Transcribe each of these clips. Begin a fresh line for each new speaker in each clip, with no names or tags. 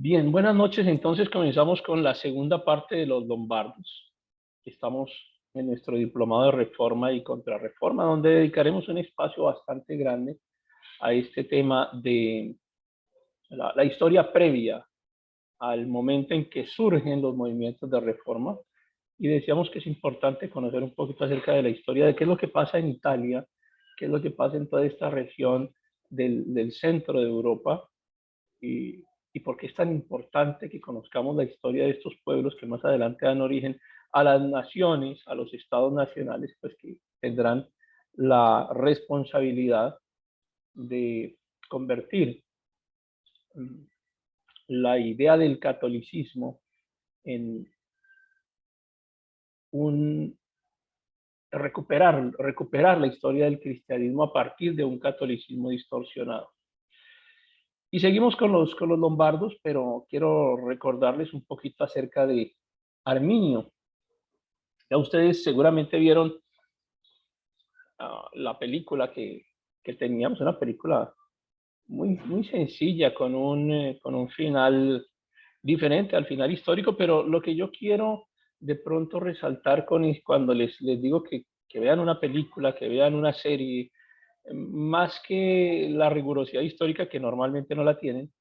Bien, buenas noches. Entonces comenzamos con la segunda parte de los lombardos. Estamos en nuestro diplomado de reforma y contrarreforma, donde dedicaremos un espacio bastante grande a este tema de la historia previa al momento en que surgen los movimientos de reforma. Y decíamos que es importante conocer un poquito acerca de la historia, de qué es lo que pasa en Italia, qué es lo que pasa en toda esta región del centro de Europa, y, y por qué es tan importante que conozcamos la historia de estos pueblos que más adelante dan origen a las naciones, a los estados nacionales, pues que tendrán la responsabilidad de convertir la idea del catolicismo en un recuperar la historia del cristianismo a partir de un catolicismo distorsionado. Y seguimos con los lombardos, pero quiero recordarles un poquito acerca de Arminio. Ya ustedes seguramente vieron la película que teníamos, una película muy sencilla, con un final diferente al final histórico, pero lo que yo quiero de pronto resaltar cuando les digo que vean una película, que vean una serie, más que la rigurosidad histórica que normalmente no la tienen,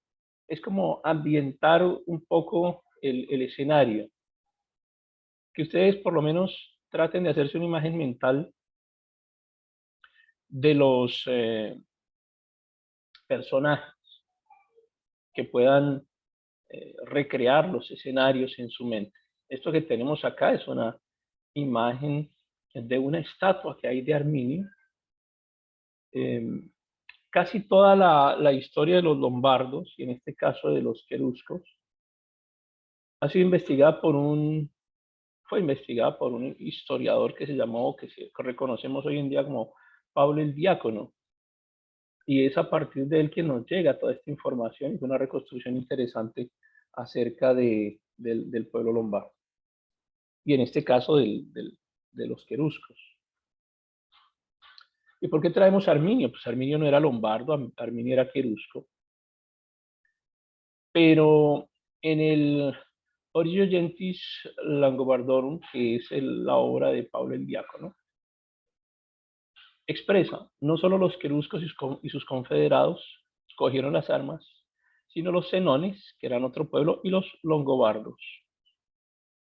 es como ambientar un poco el escenario, que ustedes por lo menos traten de hacerse una imagen mental de los personajes, que puedan recrear los escenarios en su mente. Esto que tenemos acá es una imagen de una estatua que hay de Arminio. Eh, Casi toda la historia de los lombardos, y en este caso de los queruscos, ha sido investigada fue investigada por un historiador que se llamó, que reconocemos hoy en día como Pablo el Diácono, y es a partir de él que nos llega toda esta información. Es una reconstrucción interesante acerca del pueblo lombardo, y en este caso de los queruscos. ¿Y por qué traemos a Arminio? Pues Arminio no era lombardo, Arminio era querusco, pero en el Origio Gentis Langobardorum, que es la obra de Pablo el Diácono, expresa, no solo los queruscos y sus confederados cogieron las armas, sino los senones, que eran otro pueblo, y los longobardos.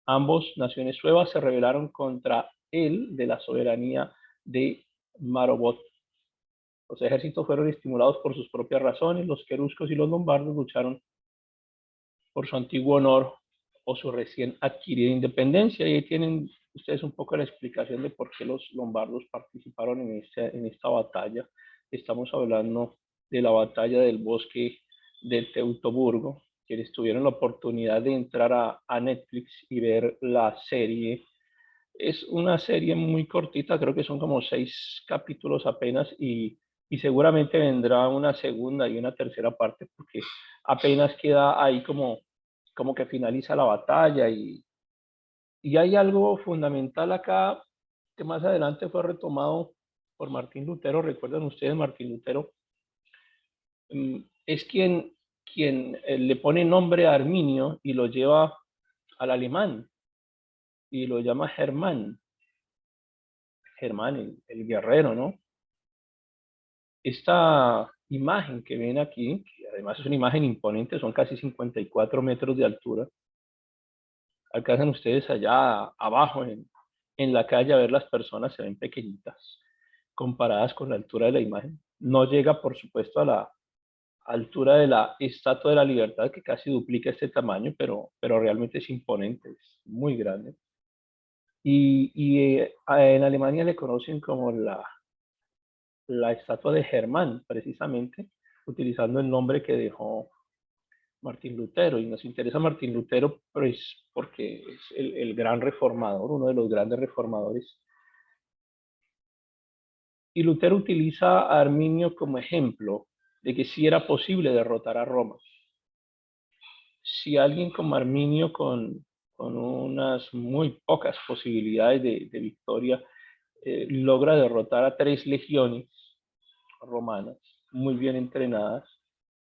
Ambos, naciones suevas, se rebelaron contra él de la soberanía de Marobot. Los ejércitos fueron estimulados por sus propias razones. Los queruscos y los lombardos lucharon por su antiguo honor o su recién adquirida independencia. Y ahí tienen ustedes un poco la explicación de por qué los lombardos participaron en esta batalla. Estamos hablando de la batalla del bosque de Teutoburgo. Quienes tuvieron la oportunidad de entrar a Netflix y ver la serie, es una serie muy cortita, creo que son como 6 capítulos apenas, y seguramente vendrá una segunda y una tercera parte, porque apenas queda ahí como que finaliza la batalla, y hay algo fundamental acá que más adelante fue retomado por Martín Lutero. Recuerdan ustedes, Martín Lutero es quien le pone nombre a Arminio y lo lleva al alemán y lo llama Germán, el guerrero, ¿no? Esta imagen que ven aquí, que además es una imagen imponente, son casi 54 metros de altura. Alcanzan ustedes allá abajo en la calle a ver las personas, se ven pequeñitas comparadas con la altura de la imagen. No llega, por supuesto, a la altura de la Estatua de la Libertad, que casi duplica este tamaño, pero realmente es imponente, es muy grande. En Alemania le conocen como la estatua de Germán, precisamente, utilizando el nombre que dejó Martín Lutero. Y nos interesa Martín Lutero pues, porque es el gran reformador, uno de los grandes reformadores. Y Lutero utiliza a Arminio como ejemplo de que sí era posible derrotar a Roma. Si alguien como Arminio, con unas muy pocas posibilidades de victoria, logra derrotar a 3 legiones romanas muy bien entrenadas,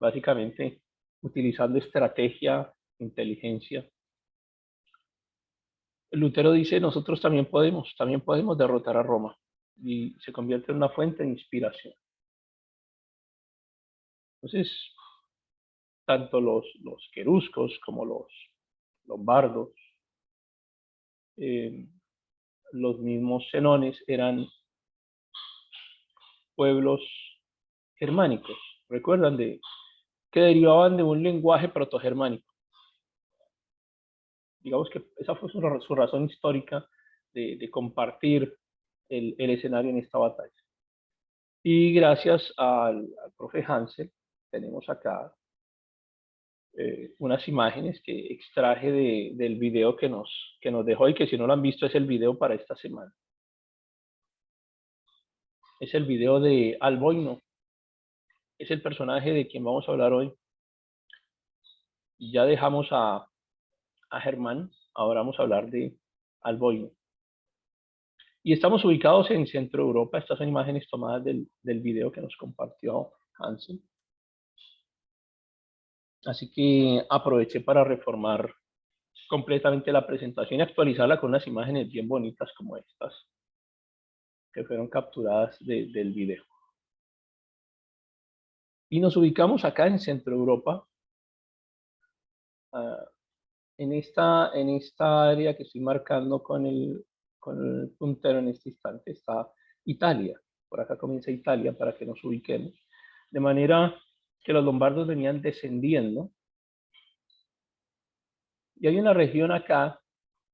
básicamente utilizando estrategia, inteligencia. Lutero dice, nosotros también podemos derrotar a Roma, y se convierte en una fuente de inspiración. Entonces, tanto los queruscos como los lombardos, los mismos senones eran pueblos germánicos, recuerdan, que derivaban de un lenguaje protogermánico. Digamos que esa fue su razón histórica de compartir el escenario en esta batalla. Y gracias al profe Hansel, tenemos acá unas imágenes que extraje del video que nos dejó, y que si no lo han visto es el video para esta semana. Es el video de Alboino. Es el personaje de quien vamos a hablar hoy. Ya dejamos a Germán, ahora vamos a hablar de Alboino. Y estamos ubicados en Centro Europa. Estas son imágenes tomadas del video que nos compartió Hansel. Así que aproveché para reformar completamente la presentación y actualizarla con unas imágenes bien bonitas como estas, que fueron capturadas del video. Y nos ubicamos acá en Centro Europa, en esta área que estoy marcando con el puntero en este instante, está Italia. Por acá comienza Italia para que nos ubiquemos. De manera que los lombardos venían descendiendo. Y hay una región acá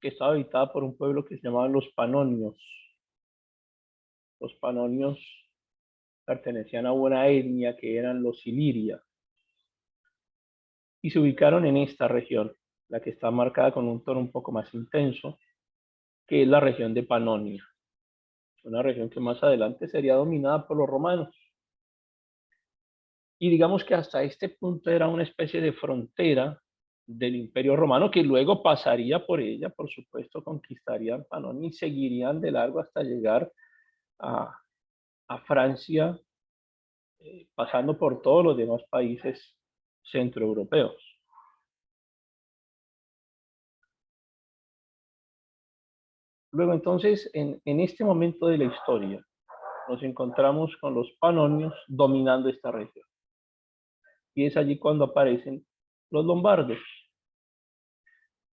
que estaba habitada por un pueblo que se llamaban los Panonios. Los Panonios pertenecían a una etnia que eran los Iliria. Y se ubicaron en esta región, la que está marcada con un tono un poco más intenso, que es la región de Panonia. Una región que más adelante sería dominada por los romanos. Y digamos que hasta este punto era una especie de frontera del Imperio Romano, que luego pasaría por ella, por supuesto, conquistarían Panonia y seguirían de largo hasta llegar a Francia, pasando por todos los demás países centroeuropeos. Luego entonces, en este momento de la historia, nos encontramos con los panonios dominando esta región. Y es allí cuando aparecen los lombardos,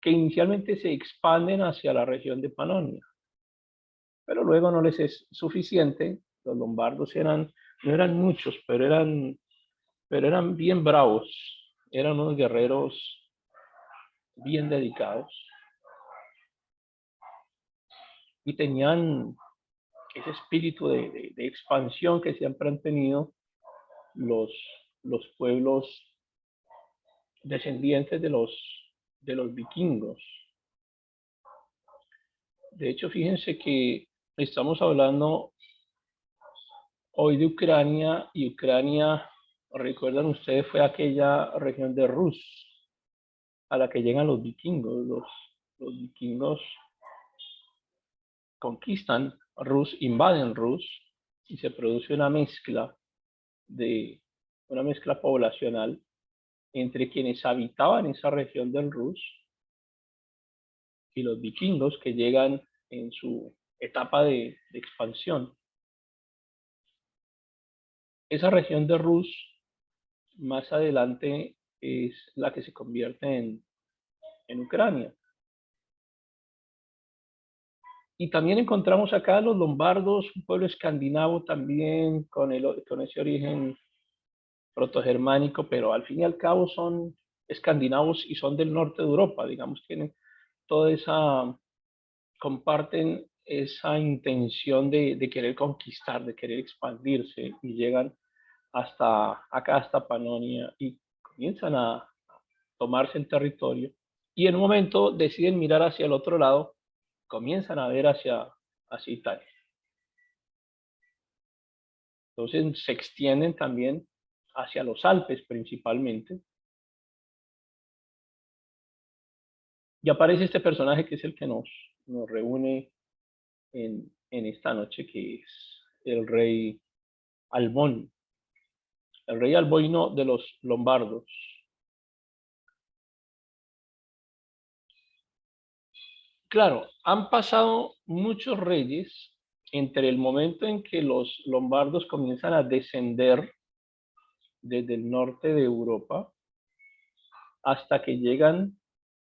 que inicialmente se expanden hacia la región de Panonia, pero luego no les es suficiente. Los lombardos no eran muchos, pero eran bien bravos, eran unos guerreros bien dedicados, y tenían ese espíritu de expansión que siempre han tenido los pueblos descendientes de los vikingos. De hecho, fíjense que estamos hablando hoy de Ucrania, y Ucrania, recuerdan ustedes, fue aquella región de Rus a la que llegan los vikingos. Los vikingos conquistan Rus, invaden Rus, y se produce una mezcla poblacional entre quienes habitaban esa región del Rus y los vikingos, que llegan en su etapa de expansión. Esa región de Rus más adelante es la que se convierte en Ucrania. Y también encontramos acá los lombardos, un pueblo escandinavo también con ese origen protogermánico, pero al fin y al cabo son escandinavos y son del norte de Europa, digamos, tienen comparten esa intención de querer conquistar, de querer expandirse, y llegan hasta acá, hasta Panonia, y comienzan a tomarse el territorio, y en un momento deciden mirar hacia el otro lado, comienzan a ver hacia Italia. Entonces se extienden también hacia los Alpes principalmente, y aparece este personaje que es el que nos reúne en esta noche, que es el rey Albón, el rey Alboino de los lombardos. Claro, han pasado muchos reyes entre el momento en que los lombardos comienzan a descender desde el norte de Europa hasta que llegan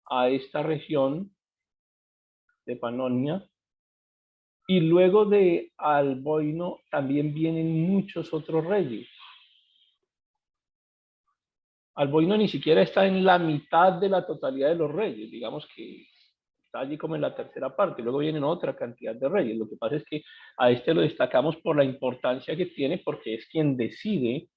a esta región de Panonia. Y luego de Alboino también vienen muchos otros reyes. Alboino ni siquiera está en la mitad de la totalidad de los reyes, digamos que está allí como en la tercera parte, luego vienen otra cantidad de reyes. Lo que pasa es que a este lo destacamos por la importancia que tiene, porque es quien decide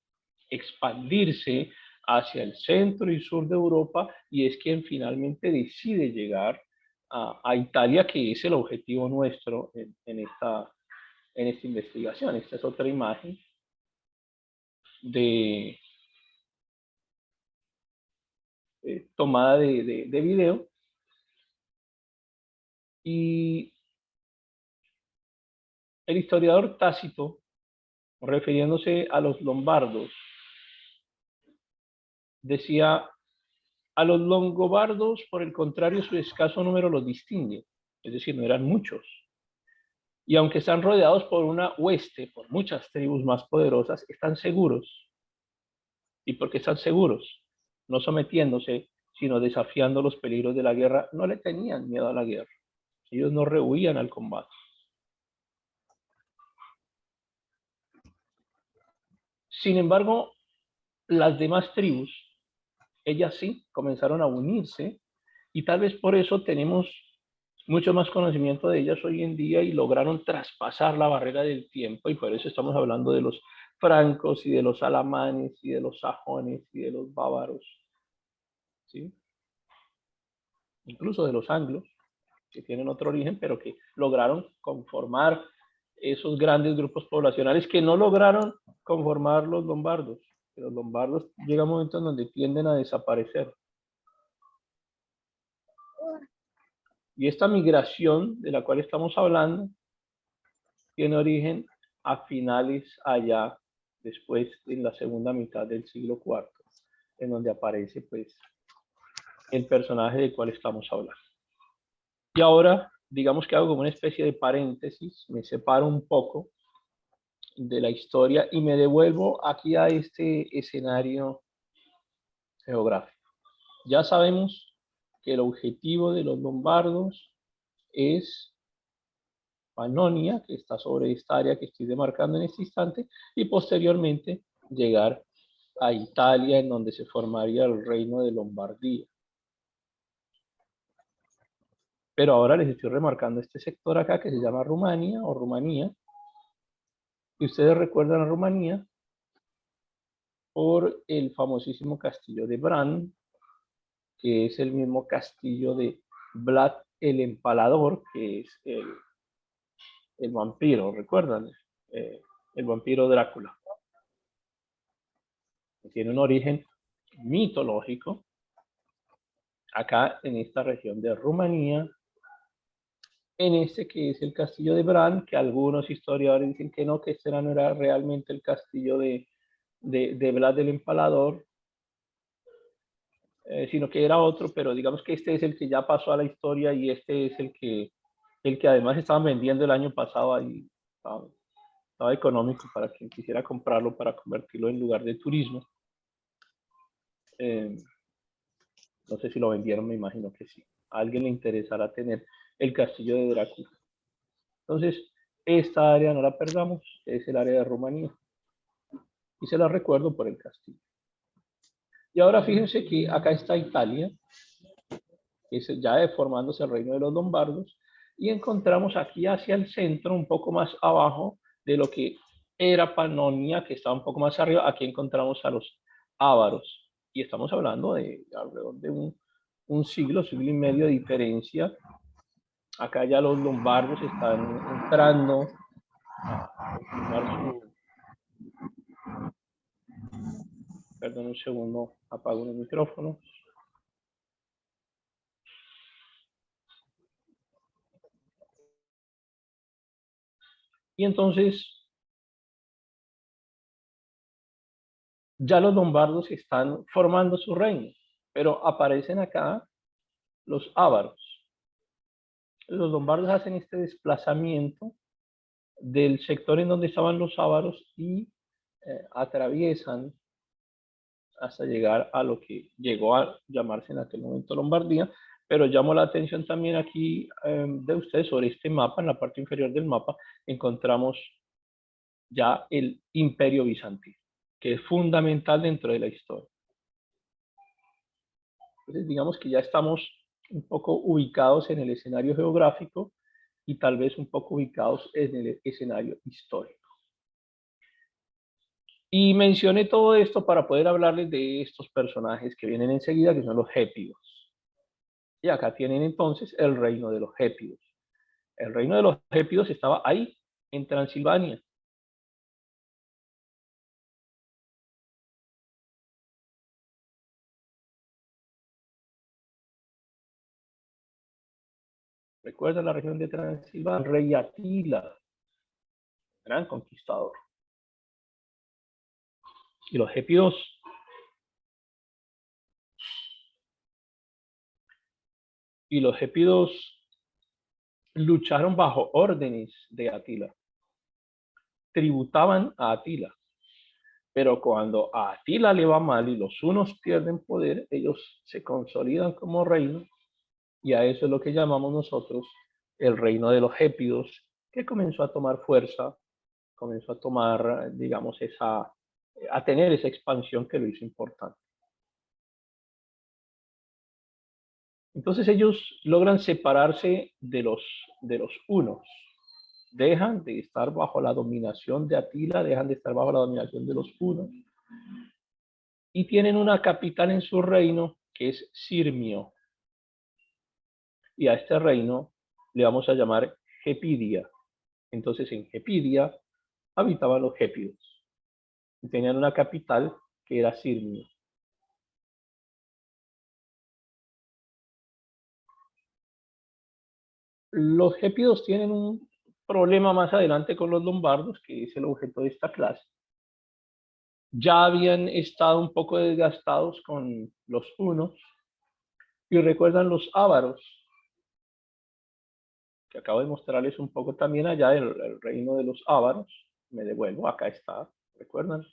expandirse hacia el centro y sur de Europa y es quien finalmente decide llegar a Italia, que es el objetivo nuestro en esta investigación. Esta es otra imagen de, tomada de video. Y el historiador Tácito, refiriéndose a los lombardos, decía: a los longobardos, por el contrario, su escaso número los distingue, es decir, no eran muchos. Y aunque están rodeados por una hueste, por muchas tribus más poderosas, están seguros. ¿Y por qué están seguros? No sometiéndose, sino desafiando los peligros de la guerra. No le tenían miedo a la guerra. Ellos no rehuían al combate. Sin embargo, las demás tribus, ellas sí comenzaron a unirse y tal vez por eso tenemos mucho más conocimiento de ellas hoy en día y lograron traspasar la barrera del tiempo, y por eso estamos hablando de los francos y de los alamanes y de los sajones y de los bávaros, ¿sí? Incluso de los anglos, que tienen otro origen, pero que lograron conformar esos grandes grupos poblacionales que no lograron conformar los lombardos. Los lombardos llega un momento en donde tienden a desaparecer. Y esta migración de la cual estamos hablando tiene origen a finales allá, después en la segunda mitad del siglo IV, en donde aparece pues el personaje del cual estamos hablando. Y ahora, digamos que hago como una especie de paréntesis, me separo un poco de la historia y me devuelvo aquí a este escenario geográfico. Ya sabemos que el objetivo de los lombardos es Panonia, que está sobre esta área que estoy demarcando en este instante, y posteriormente llegar a Italia, en donde se formaría el reino de Lombardía. Pero ahora les estoy remarcando este sector acá que se llama Rumania o Rumanía, y ustedes recuerdan a Rumanía por el famosísimo castillo de Bran, que es el mismo castillo de Vlad el Empalador, que es el vampiro, ¿recuerdan? El vampiro Drácula. Tiene un origen mitológico acá en esta región de Rumanía, en este que es el castillo de Bran, que algunos historiadores dicen que no, que este no era realmente el castillo de Vlad el Empalador, sino que era otro, pero digamos que este es el que ya pasó a la historia y este es el que además estaban vendiendo el año pasado ahí. Estaba económico para quien quisiera comprarlo para convertirlo en lugar de turismo. No sé si lo vendieron, me imagino que sí. A alguien le interesará tener el castillo de Drácula. Entonces, esta área no la perdamos, es el área de Rumanía. Y se la recuerdo por el castillo. Y ahora fíjense que acá está Italia, que es ya formándose el reino de los lombardos, y encontramos aquí hacia el centro, un poco más abajo de lo que era Panonia, que estaba un poco más arriba, aquí encontramos a los ávaros. Y estamos hablando de alrededor de un siglo y medio de diferencia. Acá ya los lombardos están entrando a formar su... Perdón un segundo, apago el micrófono. Y entonces ya los lombardos están formando su reino, pero aparecen acá los ávaros. Los lombardos hacen este desplazamiento del sector en donde estaban los ávaros y atraviesan hasta llegar a lo que llegó a llamarse en aquel momento Lombardía, pero llamo la atención también aquí de ustedes sobre este mapa. En la parte inferior del mapa encontramos ya el Imperio Bizantino, que es fundamental dentro de la historia. Entonces, digamos que ya estamos un poco ubicados en el escenario geográfico y tal vez un poco ubicados en el escenario histórico. Y mencioné todo esto para poder hablarles de estos personajes que vienen enseguida, que son los gépidos. Y acá tienen entonces el reino de los gépidos. El reino de los gépidos estaba ahí, en Transilvania. ¿Recuerda la región de Transilvania? El rey Atila, gran conquistador. Y los gépidos lucharon bajo órdenes de Atila, tributaban a Atila, pero cuando a Atila le va mal y los hunos pierden poder, ellos se consolidan como reino, y a eso es lo que llamamos nosotros el reino de los gépidos, que comenzó a tomar fuerza, comenzó a tomar, digamos, a tener esa expansión que lo hizo importante. Entonces ellos logran separarse de los hunos, dejan de estar bajo la dominación de Atila, dejan de estar bajo la dominación de los hunos, y tienen una capital en su reino que es Sirmio. Y a este reino le vamos a llamar Gepidia. Entonces en Gepidia habitaban los gépidos y tenían una capital que era Sirmio. Los gépidos tienen un problema más adelante con los lombardos, que es el objeto de esta clase. Ya habían estado un poco desgastados con los hunos y recuerdan los ávaros, que acabo de mostrarles un poco también allá el reino de los ávaros. Me devuelvo, acá está, recuerdan.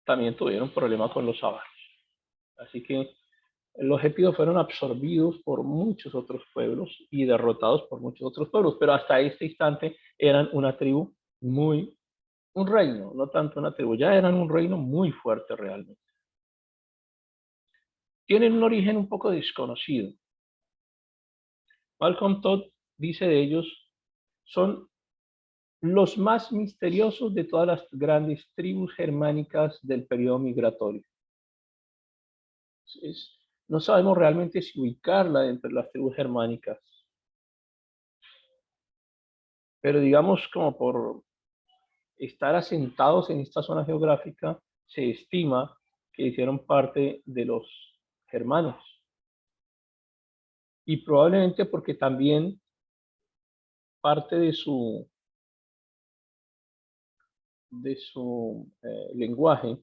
También tuvieron problema con los ávaros. Así que los gépidos fueron absorbidos por muchos otros pueblos y derrotados por muchos otros pueblos, pero hasta este instante eran una tribu un reino, no tanto una tribu, ya eran un reino muy fuerte realmente. Tienen un origen un poco desconocido. Malcolm Todd dice de ellos, son los más misteriosos de todas las grandes tribus germánicas del periodo migratorio. No sabemos realmente si ubicarla entre las tribus germánicas, pero digamos como por estar asentados en esta zona geográfica, se estima que hicieron parte de los germanos. Y probablemente porque también parte de su lenguaje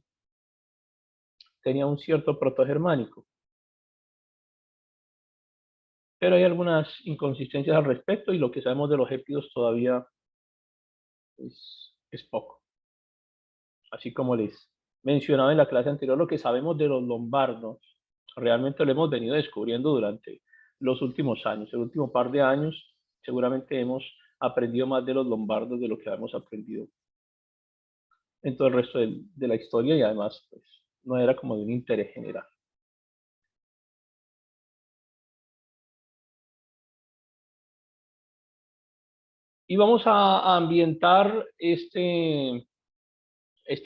tenía un cierto protogermánico. Pero hay algunas inconsistencias al respecto y lo que sabemos de los gépidos todavía es poco. Así como les mencionaba en la clase anterior, lo que sabemos de los lombardos realmente lo hemos venido descubriendo durante los últimos años. El último par de años seguramente hemos aprendido más de los lombardos de lo que hemos aprendido en todo el resto de la historia, y además pues, no era como de un interés general. Y vamos a ambientar esta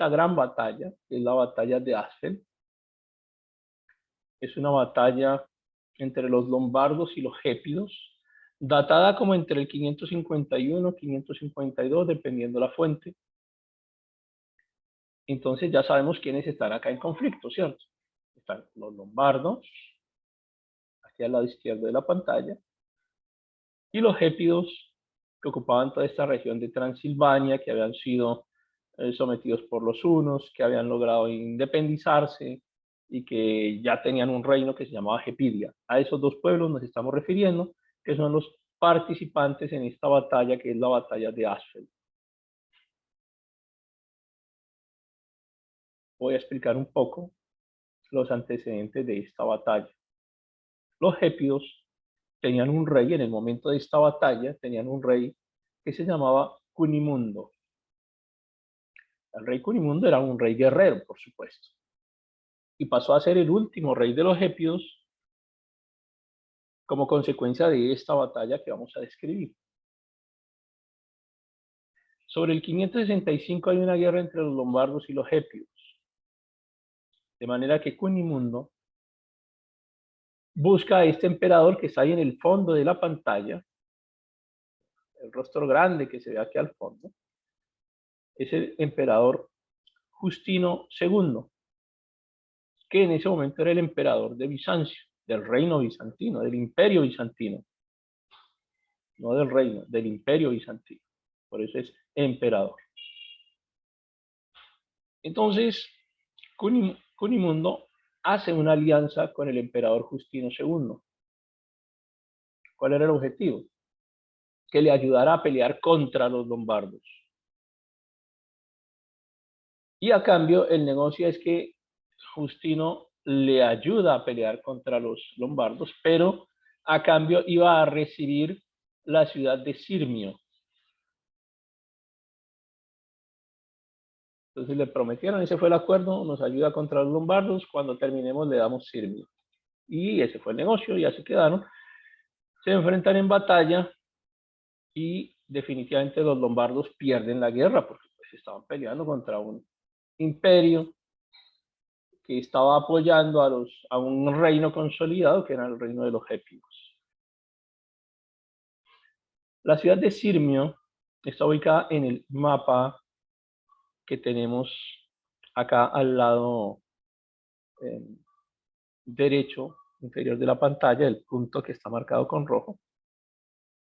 gran batalla, que es la batalla de Asfen. Es una batalla entre los lombardos y los gépidos, datada como entre el 551 y 552, dependiendo la fuente. Entonces ya sabemos quiénes están acá en conflicto, ¿cierto? Están los lombardos, aquí al lado izquierdo de la pantalla, y los gépidos, que ocupaban toda esta región de Transilvania, que habían sido sometidos por los hunos, que habían logrado independizarse y que ya tenían un reino que se llamaba Gepidia. A esos dos pueblos nos estamos refiriendo, que son los participantes en esta batalla, que es la batalla de Asfeld. Voy a explicar un poco los antecedentes de esta batalla. Los gépidos tenían un rey en el momento de esta batalla, tenían un rey que se llamaba Cunimundo. El rey Cunimundo era un rey guerrero, por supuesto, y pasó a ser el último rey de los gépidos como consecuencia de esta batalla que vamos a describir. Sobre el 565 hay una guerra entre los lombardos y los gépidos, de manera que Cunimundo busca a este emperador que está ahí en el fondo de la pantalla, el rostro grande que se ve aquí al fondo, es el emperador Justino II, que en ese momento era el emperador de Bizancio, del reino bizantino, del imperio bizantino, no del reino, del imperio bizantino. Por eso es emperador. Entonces, Cunimundo hace una alianza con el emperador Justino II. ¿Cuál era el objetivo? Que le ayudara a pelear contra los lombardos. Y a cambio, el negocio es que Justino le ayuda a pelear contra los lombardos, pero a cambio iba a recibir la ciudad de Sirmio. Entonces le prometieron, ese fue el acuerdo, nos ayuda contra los lombardos, cuando terminemos le damos Sirmio. Y ese fue el negocio, ya se quedaron. Se enfrentan en batalla y definitivamente los lombardos pierden la guerra porque pues estaban peleando contra un imperio que estaba apoyando a un reino consolidado que era el reino de los gépidos. La ciudad de Sirmio está ubicada en el mapa que tenemos acá al lado derecho inferior de la pantalla, el punto que está marcado con rojo.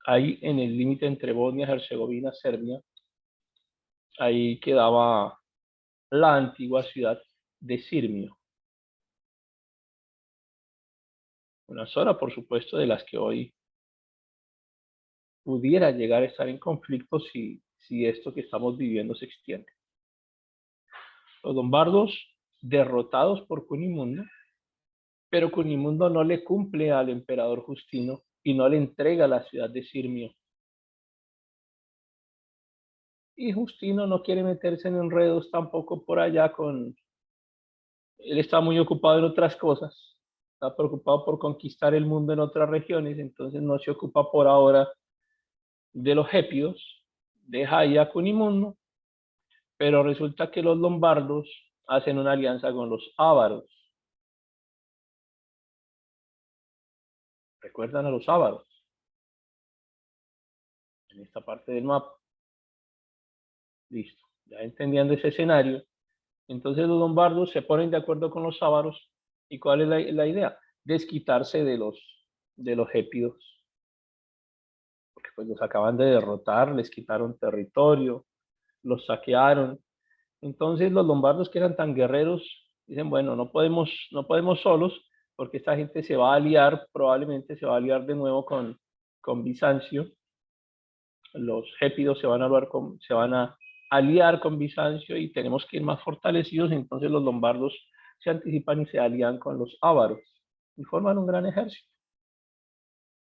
Ahí en el límite entre Bosnia, Herzegovina, Serbia, ahí quedaba la antigua ciudad de Sirmio. Una zona, por supuesto, de las que hoy pudiera llegar a estar en conflicto si esto que estamos viviendo se extiende. Los lombardos derrotados por Cunimundo, pero Cunimundo no le cumple al emperador Justino y no le entrega la ciudad de Sirmio. Y Justino no quiere meterse en enredos tampoco por allá con... Él está muy ocupado en otras cosas, está preocupado por conquistar el mundo en otras regiones, entonces no se ocupa por ahora de los gépidos, deja ahí a Cunimundo, pero resulta que los lombardos hacen una alianza con los ávaros. ¿Recuerdan a los ávaros? En esta parte del mapa. Listo. Ya entendiendo ese escenario, entonces los lombardos se ponen de acuerdo con los ávaros. ¿Y cuál es la idea? Desquitarse de los gépidos. Porque pues los acaban de derrotar, les quitaron territorio, los saquearon. Entonces los lombardos, que eran tan guerreros, dicen, bueno, no podemos solos, porque esta gente se va a aliar, probablemente se va a aliar de nuevo con Bizancio. Los gépidos se van a aliar con Bizancio y tenemos que ir más fortalecidos. Entonces los lombardos se anticipan y se alían con los ávaros y forman un gran ejército.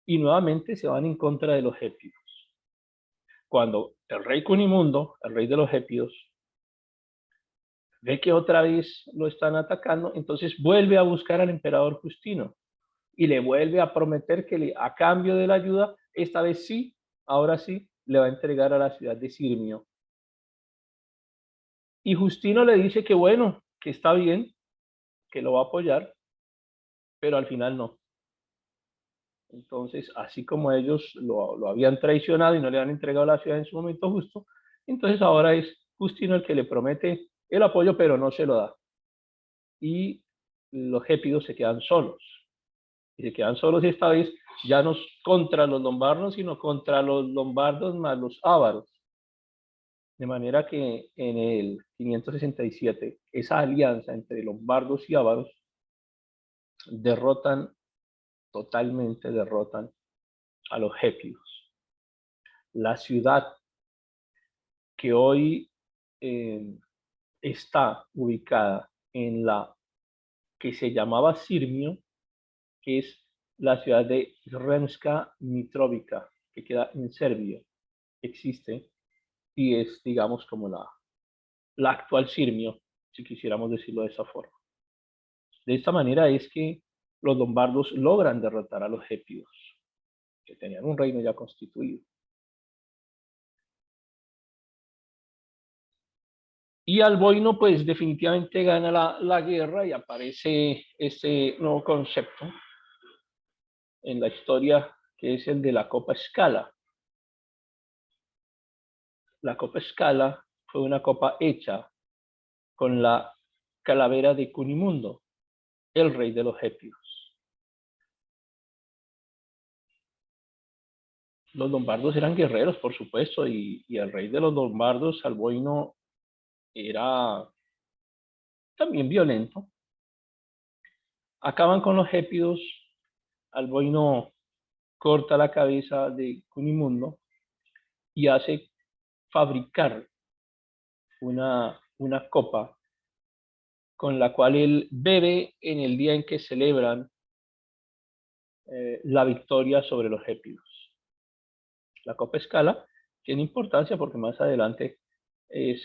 Y nuevamente se van en contra de los gépidos. Cuando el rey Cunimundo, el rey de los gépidos, ve que otra vez lo están atacando, entonces vuelve a buscar al emperador Justino y le vuelve a prometer que a cambio de la ayuda, esta vez sí, ahora sí, le va a entregar a la ciudad de Sirmio. Y Justino le dice que bueno, que está bien, que lo va a apoyar, pero al final no. Entonces, así como ellos lo habían traicionado y no le han entregado la ciudad en su momento justo, entonces ahora es Justino el que le promete el apoyo, pero no se lo da. Y los gépidos se quedan solos. Y se quedan solos esta vez ya no contra los lombardos, sino contra los lombardos más los ávaros. De manera que en el 567, esa alianza entre lombardos y ávaros totalmente derrotan a los gépidos. La ciudad que hoy está ubicada en la que se llamaba Sirmio, que es la ciudad de Sremska Mitrovica, que queda en Serbia, existe y es, digamos, como la actual Sirmio, si quisiéramos decirlo de esa forma. De esta manera es que los lombardos logran derrotar a los gépidos, que tenían un reino ya constituido. Y Alboino, pues definitivamente gana la guerra y aparece este nuevo concepto en la historia, que es el de la Copa Scala. La Copa Scala fue una copa hecha con la calavera de Cunimundo, el rey de los gépidos. Los lombardos eran guerreros, por supuesto, y el rey de los lombardos, Alboino, era también violento. Acaban con los gépidos, Alboino corta la cabeza de Cunimundo y hace fabricar una copa con la cual él bebe en el día en que celebran la victoria sobre los gépidos. La Copa Scala tiene importancia porque más adelante es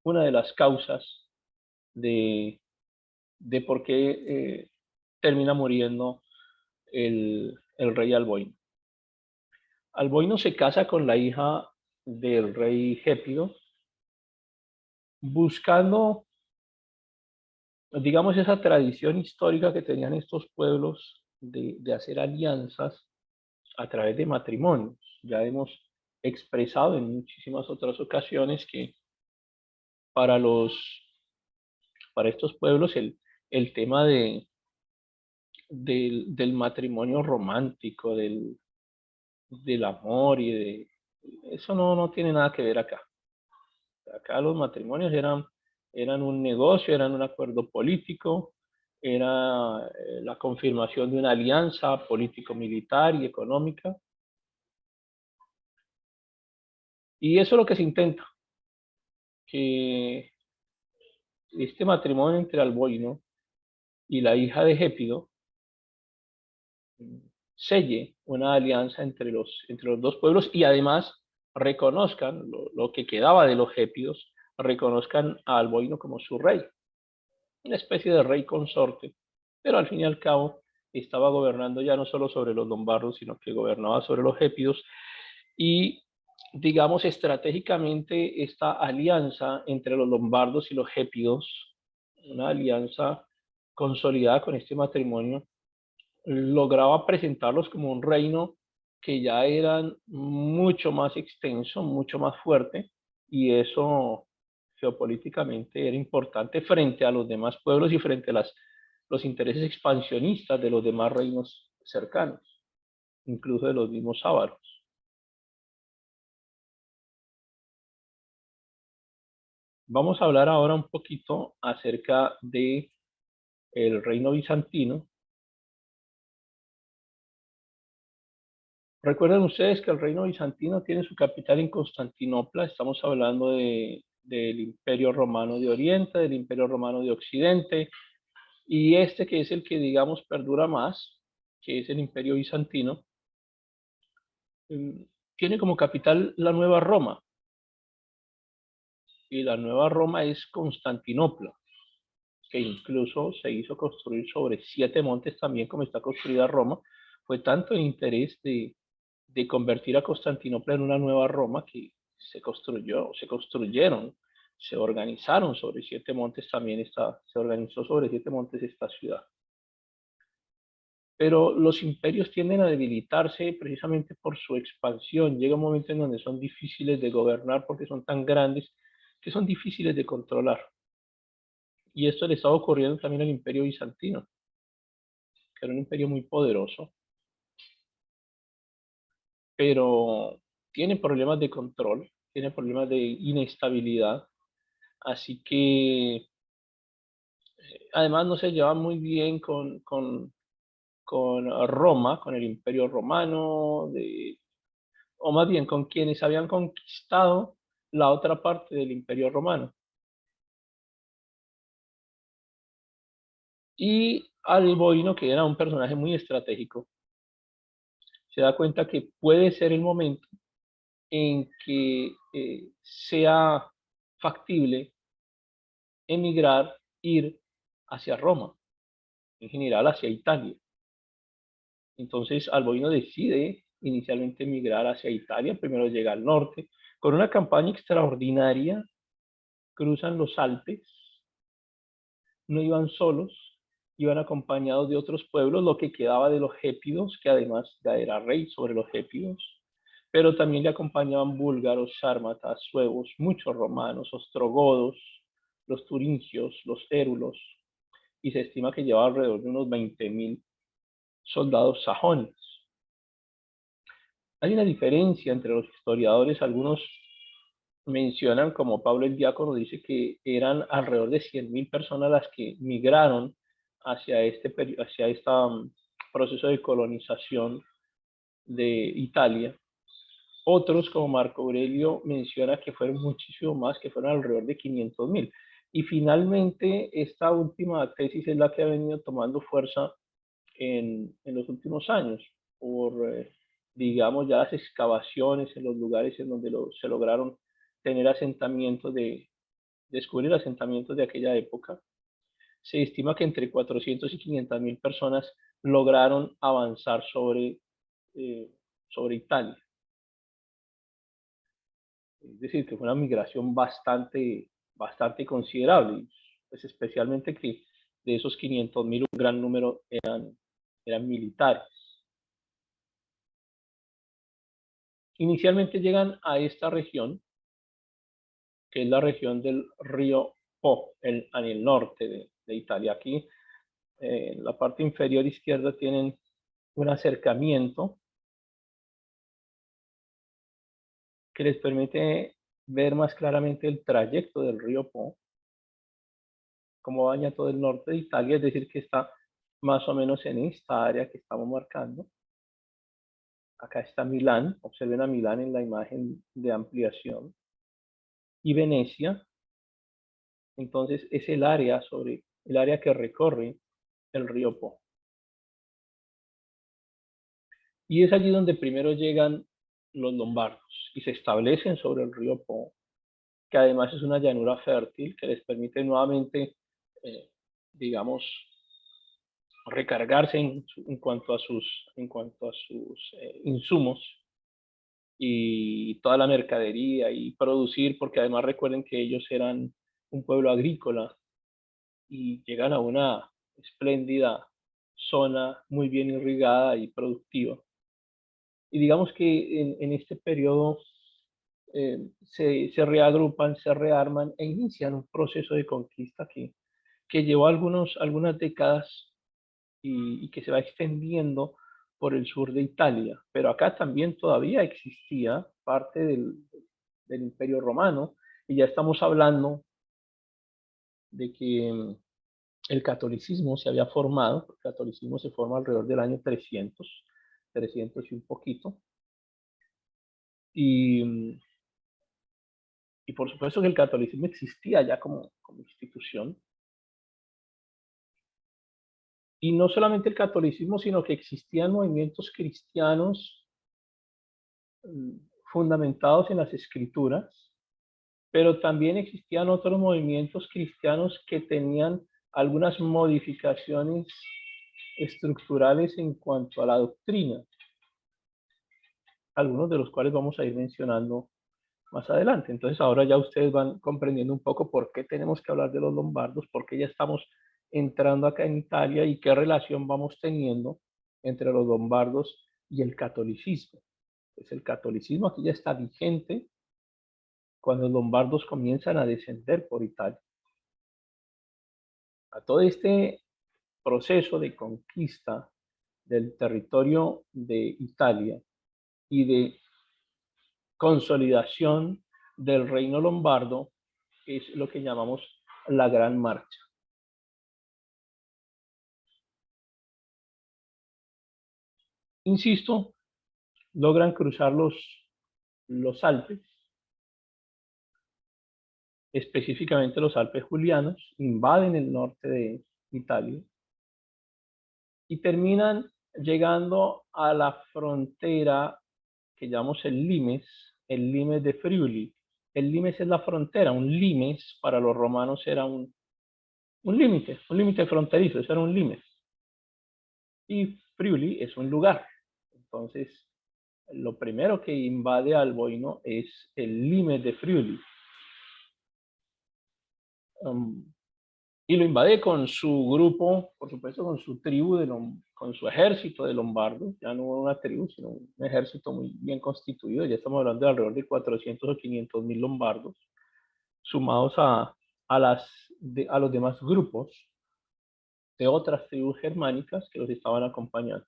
una de las causas de por qué termina muriendo el rey Alboino. Alboino se casa con la hija del rey Gépido, buscando, digamos, esa tradición histórica que tenían estos pueblos de hacer alianzas a través de matrimonios. Ya hemos expresado en muchísimas otras ocasiones que para, para estos pueblos el tema del matrimonio romántico, del amor y de... Eso no tiene nada que ver acá. Acá los matrimonios eran un negocio, eran un acuerdo político, era la confirmación de una alianza político-militar y económica. Y eso es lo que se intenta, que este matrimonio entre Alboino y la hija de Gépido selle una alianza entre los dos pueblos y además reconozcan lo que quedaba de los gépidos, reconozcan a Alboino como su rey, una especie de rey consorte, pero al fin y al cabo estaba gobernando ya no solo sobre los lombardos, sino que gobernaba sobre los gépidos y digamos estratégicamente esta alianza entre los lombardos y los gépidos, una alianza consolidada con este matrimonio, lograba presentarlos como un reino que ya eran mucho más extenso, mucho más fuerte, y eso geopolíticamente era importante frente a los demás pueblos y frente a los intereses expansionistas de los demás reinos cercanos, incluso de los mismos ávaros. Vamos a hablar ahora un poquito acerca de el reino bizantino. Recuerden ustedes que el reino bizantino tiene su capital en Constantinopla. Estamos hablando del Imperio Romano de Oriente, del Imperio Romano de Occidente, y este que es el que, digamos, perdura más, que es el Imperio Bizantino, tiene como capital la Nueva Roma, y la Nueva Roma es Constantinopla, que incluso se hizo construir sobre 7 montes también como está construida Roma. Fue tanto el interés de convertir a Constantinopla en una nueva Roma que se construyeron, se organizaron sobre 7 montes también se organizó sobre 7 montes esta ciudad. Pero los imperios tienden a debilitarse precisamente por su expansión. Llega un momento en donde son difíciles de gobernar porque son tan grandes que son difíciles de controlar. Y esto le estaba ocurriendo también al imperio bizantino, que era un imperio muy poderoso, pero tiene problemas de control, tiene problemas de inestabilidad. Así que además no se lleva muy bien con Roma, con el Imperio Romano. o más bien con quienes habían conquistado la otra parte del Imperio Romano. Y Alboino, que era un personaje muy estratégico, se da cuenta que puede ser el momento en que sea factible emigrar, ir hacia Roma, en general hacia Italia. Entonces Alboino decide inicialmente emigrar hacia Italia, primero llega al norte, con una campaña extraordinaria, cruzan los Alpes, no iban solos, iban acompañados de otros pueblos, lo que quedaba de los gépidos, que además ya era rey sobre los gépidos, pero también le acompañaban búlgaros, sármatas, suevos, muchos romanos, ostrogodos, los turingios, los érulos, y se estima que llevaba alrededor de unos 20.000 soldados sajones. Hay una diferencia entre los historiadores, algunos mencionan, como Pablo el Diácono dice, que eran alrededor de 100.000 personas las que migraron hacia este proceso de colonización de Italia. Otros, como Marco Aurelio, menciona que fueron muchísimo más, que fueron alrededor de 500.000. Y finalmente, esta última tesis es la que ha venido tomando fuerza en los últimos años, por, digamos, ya las excavaciones en los lugares en donde se lograron tener asentamientos descubrir asentamientos de aquella época. Se estima que entre 400 y 500.000 personas lograron avanzar sobre Italia. Es decir, que fue una migración bastante considerable, pues especialmente que de esos 500.000 un gran número eran militares. Inicialmente llegan a esta región, que es la región del río Po, en el norte de Italia. Aquí, en la parte inferior izquierda, tienen un acercamiento que les permite ver más claramente el trayecto del río Po, cómo baña todo el norte de Italia, es decir, que está más o menos en esta área que estamos marcando. Acá está Milán, observen a Milán en la imagen de ampliación, y Venecia. Entonces es el área que recorre el río Po. Y es allí donde primero llegan los lombardos y se establecen sobre el río Po, que además es una llanura fértil que les permite nuevamente, digamos, recargarse en cuanto a sus insumos y toda la mercadería y producir, porque además recuerden que ellos eran un pueblo agrícola y llegan a una espléndida zona muy bien irrigada y productiva. Y digamos que en este periodo se reagrupan, se rearman e inician un proceso de conquista que llevó algunas décadas y que se va extendiendo por el sur de Italia. Pero acá también todavía existía parte del Imperio Romano, y ya estamos hablando de que el catolicismo se había formado. El catolicismo se forma alrededor del año 300 y un poquito. Y, y por supuesto que el catolicismo existía ya como institución. Y no solamente el catolicismo, sino que existían movimientos cristianos fundamentados en las escrituras, pero también existían otros movimientos cristianos que tenían algunas modificaciones estructurales en cuanto a la doctrina, algunos de los cuales vamos a ir mencionando más adelante. Entonces ahora ya ustedes van comprendiendo un poco por qué tenemos que hablar de los lombardos, por qué ya estamos entrando acá en Italia y qué relación vamos teniendo entre los lombardos y el catolicismo. Pues el catolicismo aquí ya está vigente cuando los lombardos comienzan a descender por Italia. A todo este proceso de conquista del territorio de Italia y de consolidación del reino lombardo es lo que llamamos la Gran Marcha. Insisto, logran cruzar los Alpes, específicamente los Alpes Julianos, invaden el norte de Italia y terminan llegando a la frontera que llamamos el Limes de Friuli. El Limes es la frontera, un limes para los romanos era un límite fronterizo, eso era un limes. Y Friuli es un lugar. Entonces, lo primero que invade Alboino es el Limes de Friuli. Y lo invade con su grupo, por supuesto, con su tribu, con su ejército de lombardos. Ya no una tribu, sino un ejército muy bien constituido. Ya estamos hablando de alrededor de 400 o 500 mil lombardos, sumados a los demás grupos de otras tribus germánicas que los estaban acompañando.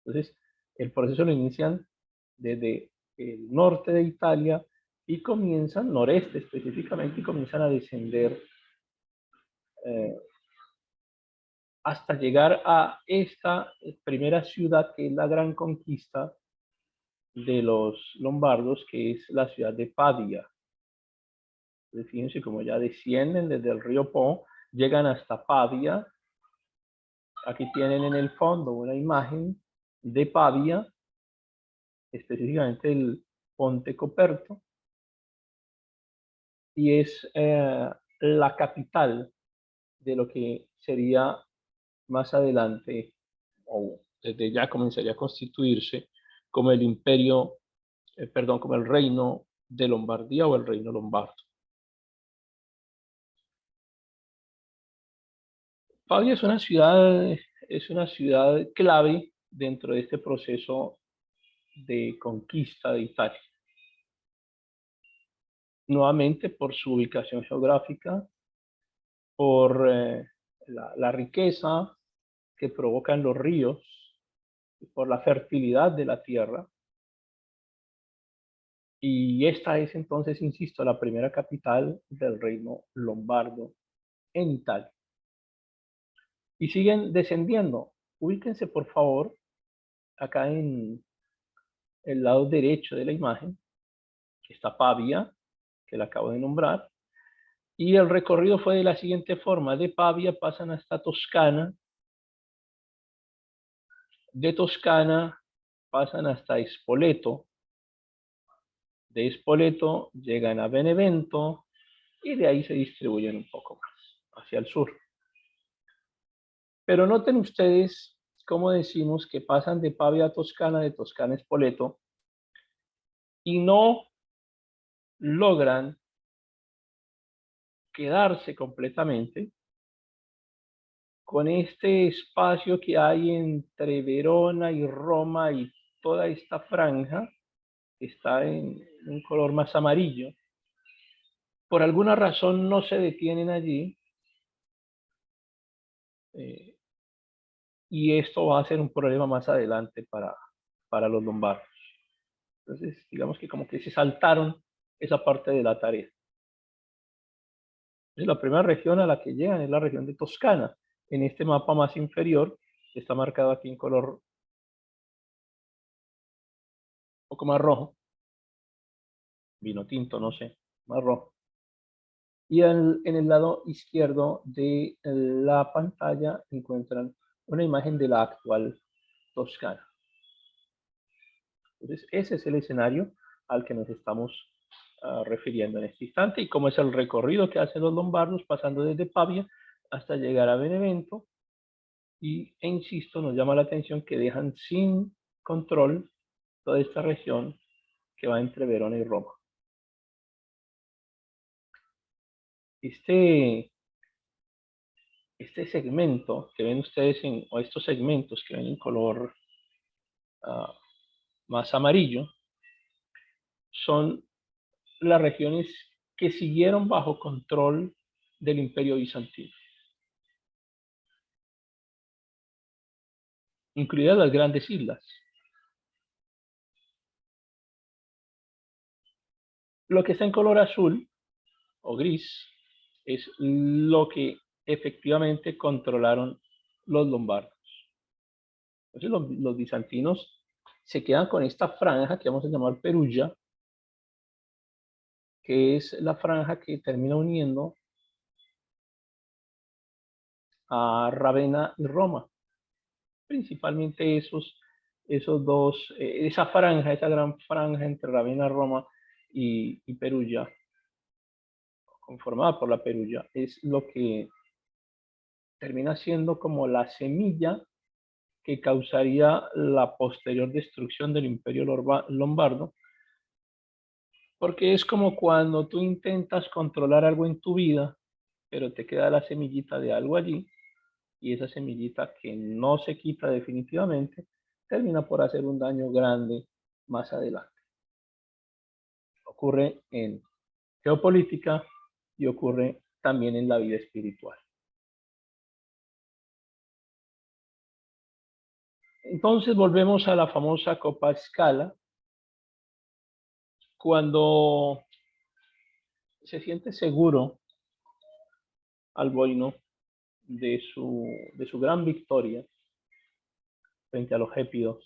Entonces, el proceso lo inician desde el norte de Italia y comienzan, noreste específicamente, y comienzan a descender hasta llegar a esta primera ciudad que es la gran conquista de los lombardos, que es la ciudad de Pavia. Entonces, fíjense cómo ya descienden desde el río Po, llegan hasta Pavia. Aquí tienen en el fondo una imagen de Pavia, específicamente el Ponte Coperto, y es la capital de lo que sería más adelante, o desde ya comenzaría a constituirse como el imperio, como el reino de Lombardía o el reino lombardo. Pavia es una ciudad clave dentro de este proceso de conquista de Italia. Nuevamente por su ubicación geográfica, por la riqueza que provocan los ríos, por la fertilidad de la tierra. Y esta es entonces, insisto, la primera capital del reino lombardo en Italia. Y siguen descendiendo. Ubíquense, por favor, acá en el lado derecho de la imagen, que está Pavia, que la acabo de nombrar. Y el recorrido fue de la siguiente forma. De Pavia pasan hasta Toscana. De Toscana pasan hasta Spoleto. De Spoleto llegan a Benevento y de ahí se distribuyen un poco más hacia el sur. Pero noten ustedes cómo decimos que pasan de Pavia a Toscana, de Toscana a Spoleto, y no logran quedarse completamente con este espacio que hay entre Verona y Roma y toda esta franja que está en un color más amarillo. Por alguna razón no se detienen allí, y esto va a ser un problema más adelante para los lombardos. Entonces, digamos que como que se saltaron esa parte de la tarea. Entonces, la primera región a la que llegan es la región de Toscana. En este mapa más inferior, está marcado aquí en color un poco más rojo, vino tinto, no sé, más rojo. Y en el lado izquierdo de la pantalla encuentran una imagen de la actual Toscana. Entonces, ese es el escenario al que nos estamos refiriendo en este instante, y cómo es el recorrido que hacen los lombardos pasando desde Pavia hasta llegar a Benevento. E insisto, nos llama la atención que dejan sin control toda esta región que va entre Verona y Roma. Este segmento que ven ustedes, o estos segmentos que ven en color más amarillo, son las regiones que siguieron bajo control del Imperio Bizantino, incluidas las grandes islas. Lo que está en color azul o gris es lo que efectivamente controlaron los lombardos. Entonces los bizantinos se quedan con esta franja que vamos a llamar Perugia, que es la franja que termina uniendo a Ravenna y Roma. Principalmente esos dos, esa franja, esa gran franja entre Ravenna, Roma y Perugia, conformada por la Perugia, es lo que termina siendo como la semilla que causaría la posterior destrucción del Imperio Lombardo, porque es como cuando tú intentas controlar algo en tu vida, pero te queda la semillita de algo allí, y esa semillita que no se quita definitivamente, termina por hacer un daño grande más adelante. Ocurre en geopolítica y ocurre también en la vida espiritual. Entonces volvemos a la famosa Copa Scala, cuando se siente seguro Alboino de su gran victoria frente a los gépidos.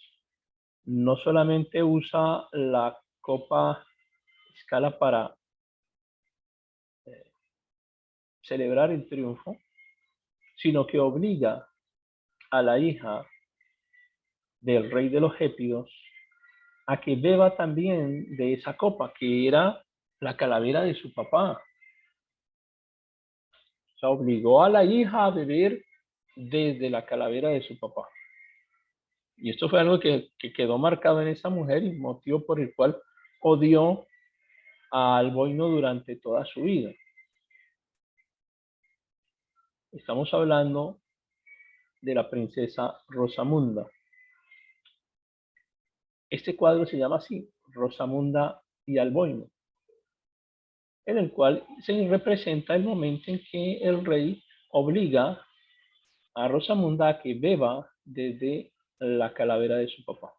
No solamente usa la Copa Scala para celebrar el triunfo, sino que obliga a la hija del rey de los gépidos a que beba también de esa copa, que era la calavera de su papá. O sea, obligó a la hija a beber desde la calavera de su papá. Y esto fue algo que quedó marcado en esa mujer y motivo por el cual odió a Alboino durante toda su vida. Estamos hablando de la princesa Rosamunda. Este cuadro se llama así, Rosamunda y Alboino, en el cual se representa el momento en que el rey obliga a Rosamunda a que beba desde la calavera de su papá.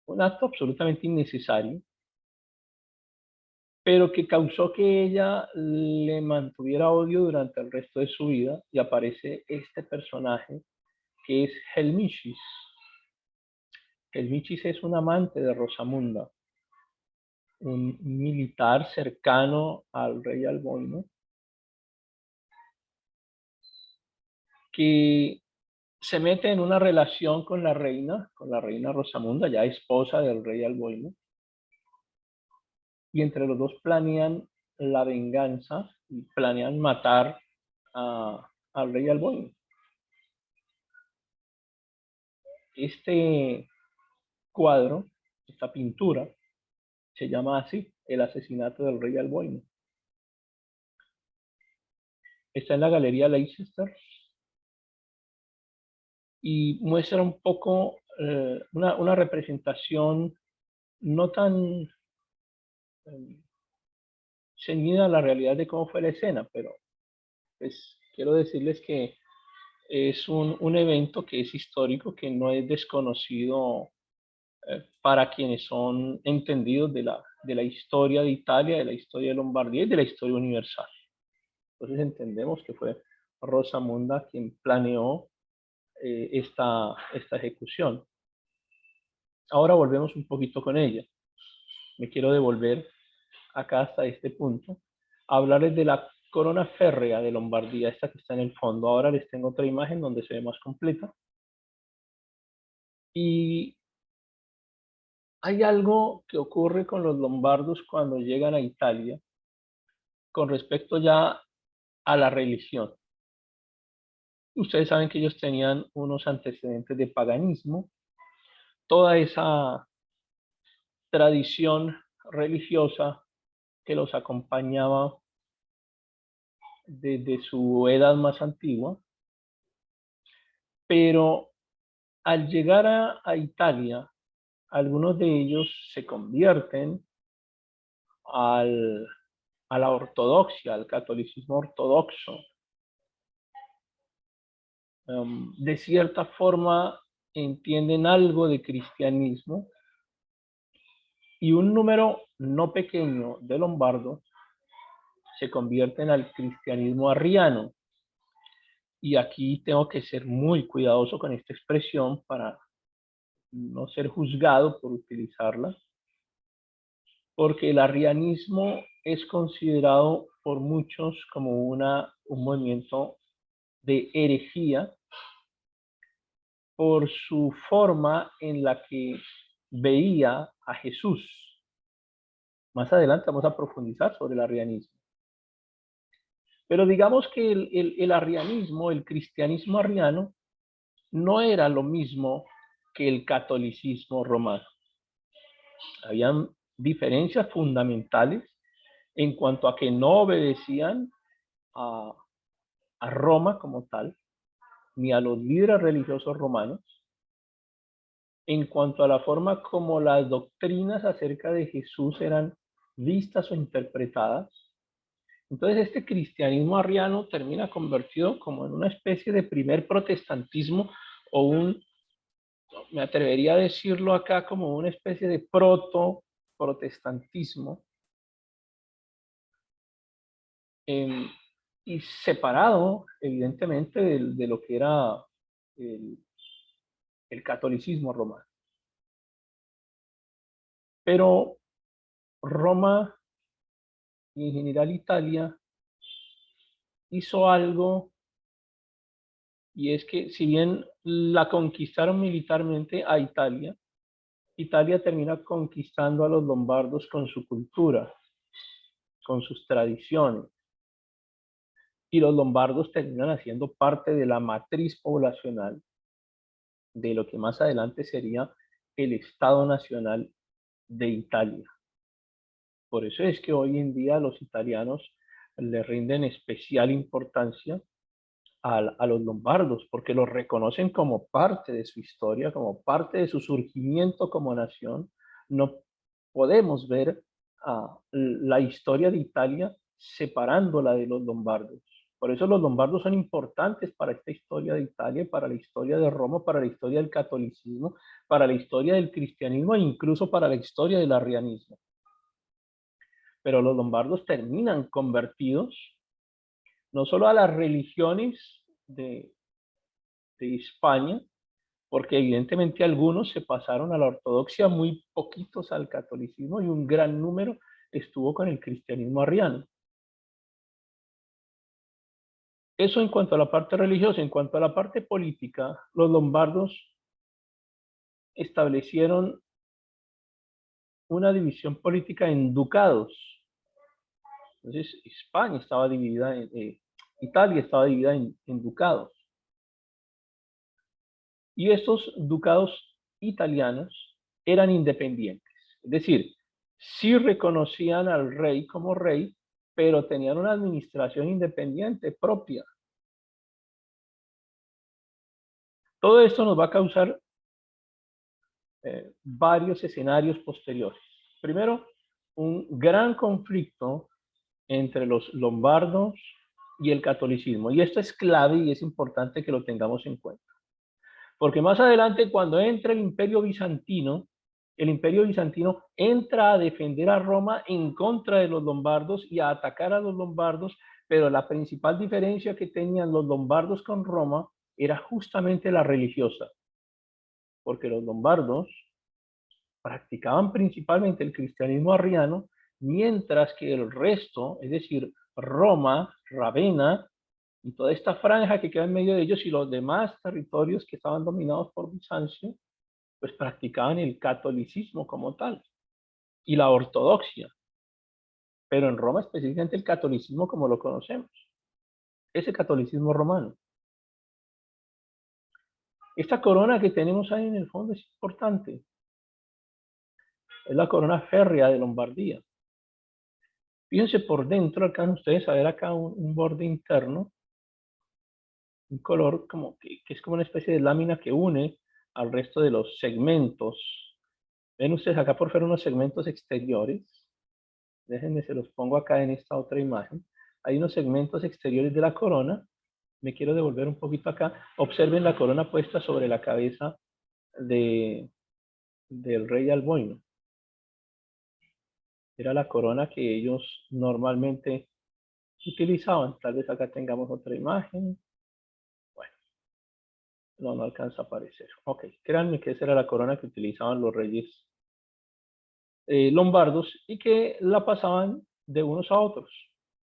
Un acto absolutamente innecesario, pero que causó que ella le mantuviera odio durante el resto de su vida, y aparece este personaje que es Helmichis. Helmichis es un amante de Rosamunda, un militar cercano al rey Alboino, que se mete en una relación con la reina Rosamunda, ya esposa del rey Alboino, y entre los dos planean la venganza y planean matar al rey Alboino. Este cuadro, esta pintura, se llama así, El asesinato del rey Alboino. Está en la Galería Leicester y muestra un poco una representación no tan ceñida a la realidad de cómo fue la escena, pero pues quiero decirles que es un evento que es histórico, que no es desconocido para quienes son entendidos de la historia de Italia, de la historia de Lombardía y de la historia universal. Entonces entendemos que fue Rosamunda quien planeó esta ejecución. Ahora volvemos un poquito con ella. Me quiero devolver acá hasta este punto, a hablarles de la corona férrea de Lombardía, esta que está en el fondo. Ahora les tengo otra imagen donde se ve más completa. Y hay algo que ocurre con los lombardos cuando llegan a Italia con respecto ya a la religión. Ustedes saben que ellos tenían unos antecedentes de paganismo, toda esa tradición religiosa que los acompañaba desde su edad más antigua, pero al llegar a Italia, algunos de ellos se convierten al, a la ortodoxia, al catolicismo ortodoxo. De cierta forma entienden algo de cristianismo, y un número no pequeño de lombardos se convierten al cristianismo arriano. Y aquí tengo que ser muy cuidadoso con esta expresión para no ser juzgado por utilizarla, porque el arrianismo es considerado por muchos como un movimiento de herejía por su forma en la que veía a Jesús. Más adelante vamos a profundizar sobre el arrianismo. Pero digamos que el arrianismo, el cristianismo arriano, no era lo mismo que el catolicismo romano. Habían diferencias fundamentales en cuanto a que no obedecían a Roma como tal, ni a los líderes religiosos romanos, en cuanto a la forma como las doctrinas acerca de Jesús eran vistas o interpretadas. Entonces este cristianismo arriano termina convertido como en una especie de primer protestantismo o me atrevería a decirlo acá como una especie de proto-protestantismo, y separado evidentemente de lo que era el, el catolicismo romano. Pero Roma y en general Italia hizo algo, y es que si bien la conquistaron militarmente a Italia, Italia termina conquistando a los lombardos con su cultura, con sus tradiciones, y los lombardos terminan haciendo parte de la matriz poblacional de lo que más adelante sería el Estado Nacional de Italia. Por eso es que hoy en día los italianos le rinden especial importancia a los lombardos, porque los reconocen como parte de su historia, como parte de su surgimiento como nación. No podemos ver la historia de Italia separándola de los lombardos. Por eso los lombardos son importantes para esta historia de Italia, para la historia de Roma, para la historia del catolicismo, para la historia del cristianismo e incluso para la historia del arrianismo. Pero los lombardos terminan convertidos no solo a las religiones de España, porque evidentemente algunos se pasaron a la ortodoxia, muy poquitos al catolicismo y un gran número estuvo con el cristianismo arriano. Eso en cuanto a la parte religiosa. En cuanto a la parte política, los lombardos establecieron una división política en ducados. Entonces, España estaba dividida, Italia estaba dividida en ducados. Y estos ducados italianos eran independientes. Es decir, sí reconocían al rey como rey, pero tenían una administración independiente propia. Todo esto nos va a causar varios escenarios posteriores. Primero, un gran conflicto entre los lombardos y el catolicismo. Y esto es clave y es importante que lo tengamos en cuenta. Porque más adelante, cuando entra el Imperio Bizantino entra a defender a Roma en contra de los lombardos y a atacar a los lombardos, pero la principal diferencia que tenían los lombardos con Roma era justamente la religiosa, porque los lombardos practicaban principalmente el cristianismo arriano, mientras que el resto, es decir, Roma, Ravenna y toda esta franja que queda en medio de ellos y los demás territorios que estaban dominados por Bizancio, pues practicaban el catolicismo como tal y la ortodoxia, pero en Roma específicamente el catolicismo como lo conocemos, ese catolicismo romano. Esta corona que tenemos ahí en el fondo es importante, es la corona férrea de Lombardía. Fíjense por dentro, alcanzan ustedes a ver acá un borde interno, un color como que es como una especie de lámina que une al resto de los segmentos. Ven ustedes acá por fuera unos segmentos exteriores. Déjenme, se los pongo acá en esta otra imagen. Hay unos segmentos exteriores de la corona. Me quiero devolver un poquito acá. Observen la corona puesta sobre la cabeza del rey Alboino. Era la corona que ellos normalmente utilizaban. Tal vez acá tengamos otra imagen. Bueno, No, no alcanza a aparecer. Ok, créanme que esa era la corona que utilizaban los reyes lombardos y que la pasaban de unos a otros.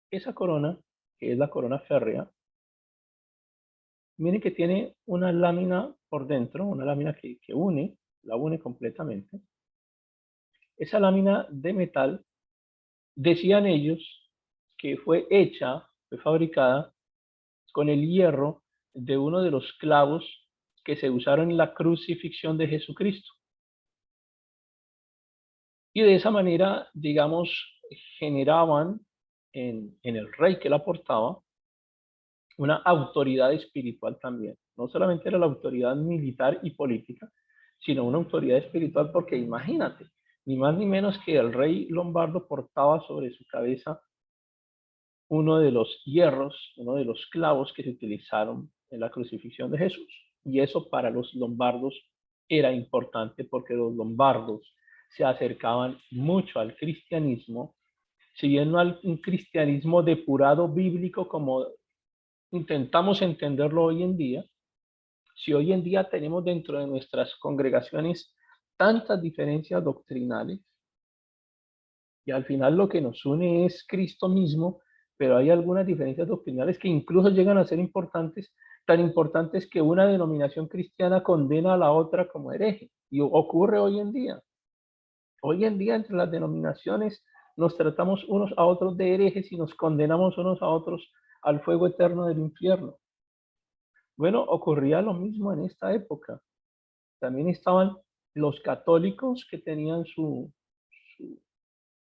Esa corona, que es la corona férrea, miren que tiene una lámina por dentro, una lámina que une, la une completamente. Esa lámina de metal, decían ellos, que fue hecha, fue fabricada con el hierro de uno de los clavos que se usaron en la crucifixión de Jesucristo. Y de esa manera, digamos, generaban en el rey que la portaba una autoridad espiritual también. No solamente era la autoridad militar y política, sino una autoridad espiritual, porque imagínate, ni más ni menos que el rey lombardo portaba sobre su cabeza uno de los hierros, uno de los clavos que se utilizaron en la crucifixión de Jesús. Y eso para los lombardos era importante porque los lombardos se acercaban mucho al cristianismo, si bien no al un cristianismo depurado bíblico como intentamos entenderlo hoy en día. Si hoy en día tenemos dentro de nuestras congregaciones tantas diferencias doctrinales, y al final lo que nos une es Cristo mismo, pero hay algunas diferencias doctrinales que incluso llegan a ser importantes, tan importantes que una denominación cristiana condena a la otra como hereje. Y ocurre hoy en día. Hoy en día entre las denominaciones nos tratamos unos a otros de herejes y nos condenamos unos a otros al fuego eterno del infierno. Bueno, ocurría lo mismo en esta época. También estaban los católicos que tenían su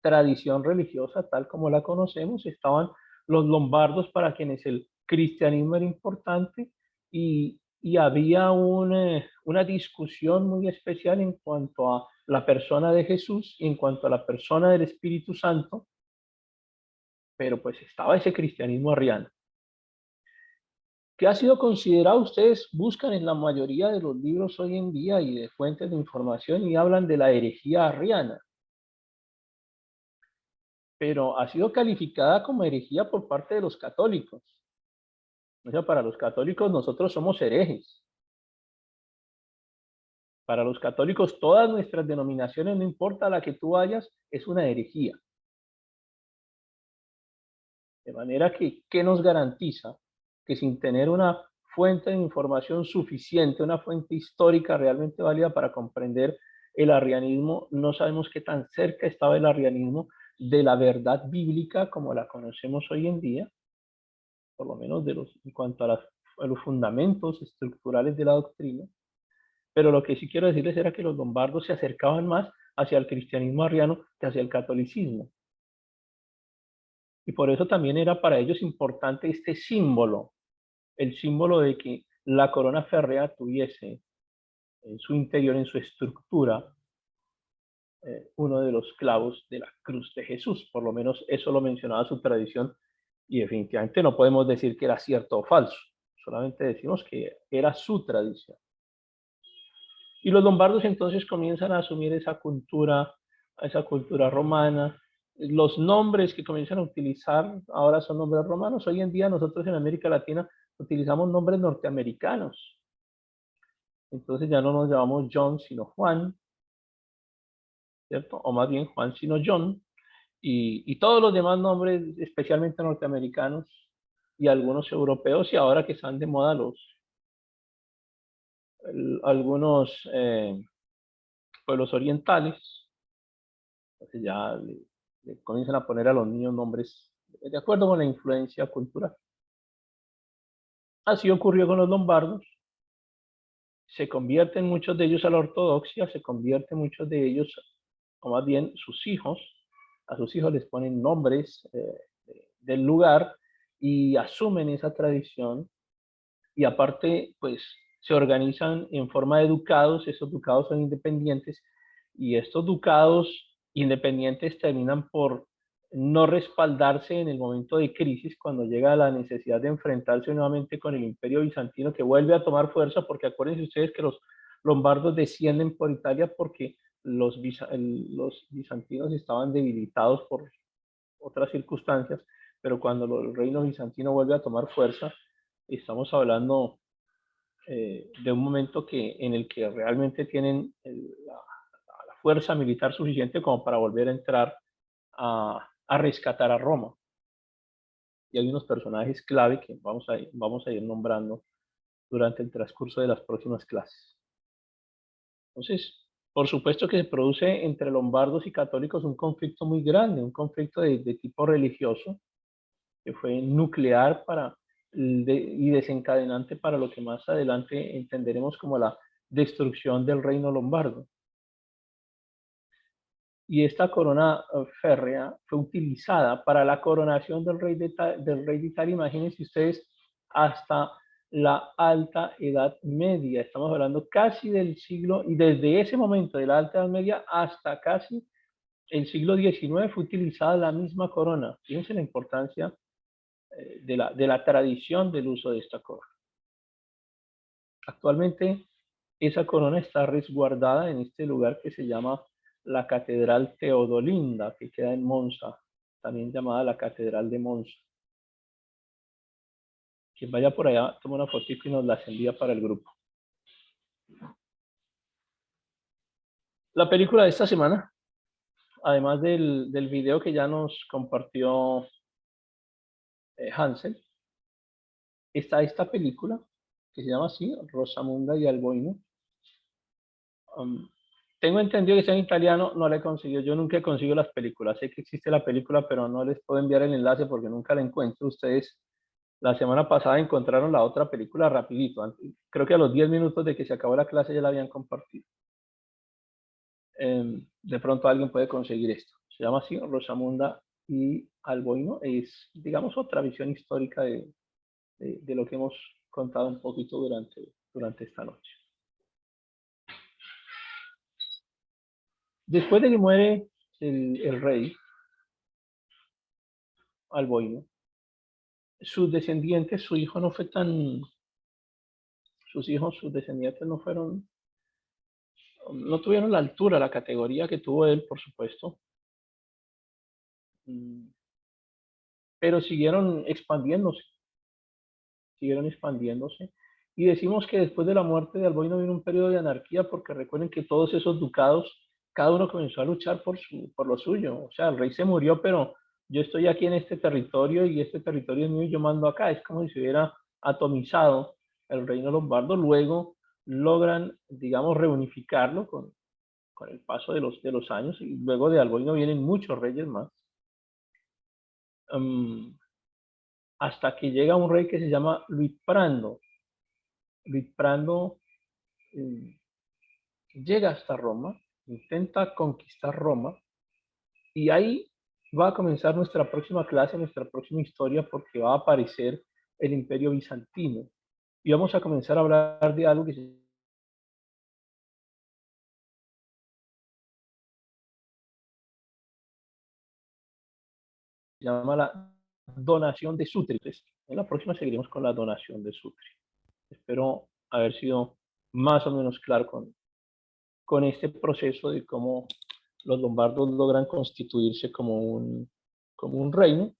tradición religiosa tal como la conocemos, estaban los lombardos para quienes el cristianismo era importante y había una discusión muy especial en cuanto a la persona de Jesús y en cuanto a la persona del Espíritu Santo, pero pues estaba ese cristianismo arriano. ¿Qué ha sido considerado? Ustedes buscan en la mayoría de los libros hoy en día y de fuentes de información y hablan de la herejía arriana, pero ha sido calificada como herejía por parte de los católicos. O sea, para los católicos nosotros somos herejes. Para los católicos todas nuestras denominaciones, no importa la que tú vayas, es una herejía. De manera que, ¿qué nos garantiza? Que sin tener una fuente de información suficiente, una fuente histórica realmente válida para comprender el arrianismo, no sabemos qué tan cerca estaba el arrianismo de la verdad bíblica como la conocemos hoy en día, por lo menos en cuanto a los fundamentos estructurales de la doctrina. Pero lo que sí quiero decirles era que los lombardos se acercaban más hacia el cristianismo arriano que hacia el catolicismo. Y por eso también era para ellos importante este símbolo, el símbolo de que la corona férrea tuviese en su interior, en su estructura, uno de los clavos de la cruz de Jesús. Por lo menos eso lo mencionaba su tradición y definitivamente no podemos decir que era cierto o falso, solamente decimos que era su tradición. Y los lombardos entonces comienzan a asumir esa cultura romana. Los nombres que comienzan a utilizar ahora son nombres romanos. Hoy en día nosotros en América Latina utilizamos nombres norteamericanos. Entonces ya no nos llamamos John, sino Juan, ¿cierto? O más bien Juan, sino John. Y todos los demás nombres, especialmente norteamericanos y algunos europeos, y ahora que están de moda algunos pueblos orientales, entonces ya le comienzan a poner a los niños nombres de acuerdo con la influencia cultural. Así ocurrió con los lombardos. Se convierten muchos de ellos a la ortodoxia, se convierten muchos de ellos, o más bien sus hijos, a sus hijos les ponen nombres del lugar y asumen esa tradición y aparte pues se organizan en forma de ducados, esos ducados son independientes y estos ducados independientes terminan por no respaldarse en el momento de crisis cuando llega la necesidad de enfrentarse nuevamente con el imperio bizantino que vuelve a tomar fuerza, porque acuérdense ustedes que los lombardos descienden por Italia porque los bizantinos estaban debilitados por otras circunstancias, pero cuando el reino bizantino vuelve a tomar fuerza, estamos hablando de un momento en el que realmente tienen la fuerza militar suficiente como para volver a entrar a rescatar a Roma. Y hay unos personajes clave que vamos a ir nombrando durante el transcurso de las próximas clases. Entonces, por supuesto que se produce entre lombardos y católicos un conflicto muy grande, un conflicto de tipo religioso, que fue nuclear y desencadenante para lo que más adelante entenderemos como la destrucción del reino lombardo. Y esta corona férrea fue utilizada para la coronación del rey de Italia, imagínense ustedes, hasta la Alta Edad Media. Estamos hablando casi del siglo, y desde ese momento de la Alta Edad Media hasta casi el siglo XIX fue utilizada la misma corona. Fíjense la importancia de la tradición del uso de esta corona. Actualmente esa corona está resguardada en este lugar que se llama la Catedral Teodolinda, que queda en Monza, también llamada la Catedral de Monza. Quien vaya por allá, toma una fotito y nos las envía para el grupo. La película de esta semana, además del video que ya nos compartió Hansel, está esta película que se llama así, Rosamunda y Alboino. Tengo entendido que está en italiano, no la he conseguido. Yo nunca he conseguido las películas. Sé que existe la película, pero no les puedo enviar el enlace porque nunca la encuentro. Ustedes la semana pasada encontraron la otra película rapidito. Creo que a los 10 minutos de que se acabó la clase ya la habían compartido. De pronto alguien puede conseguir esto. Se llama así, Rosamunda y Alboino. Es, digamos, otra visión histórica de lo que hemos contado un poquito durante esta noche. Después de que muere el rey Alboino, sus descendientes, su hijo no fue tan, sus descendientes no fueron, no tuvieron la altura, la categoría que tuvo él, por supuesto, pero siguieron expandiéndose. Y decimos que después de la muerte de Alboino vino un periodo de anarquía, porque recuerden que todos esos ducados, cada uno comenzó a luchar por lo suyo. O sea, el rey se murió, pero yo estoy aquí en este territorio y este territorio es mío y yo mando acá. Es como si se hubiera atomizado el reino lombardo. Luego logran, digamos, reunificarlo con el paso de los años, y luego de Alboino vienen muchos reyes más. Hasta que llega un rey que se llama Luis Prando. Luis Prando llega hasta Roma, intenta conquistar Roma, y ahí va a comenzar nuestra próxima clase, nuestra próxima historia, porque va a aparecer el Imperio Bizantino. Y vamos a comenzar a hablar de algo que se llama la donación de Sutri. En la próxima seguiremos con la donación de Sutri. Espero haber sido más o menos claro con este proceso de cómo los lombardos logran constituirse como un reino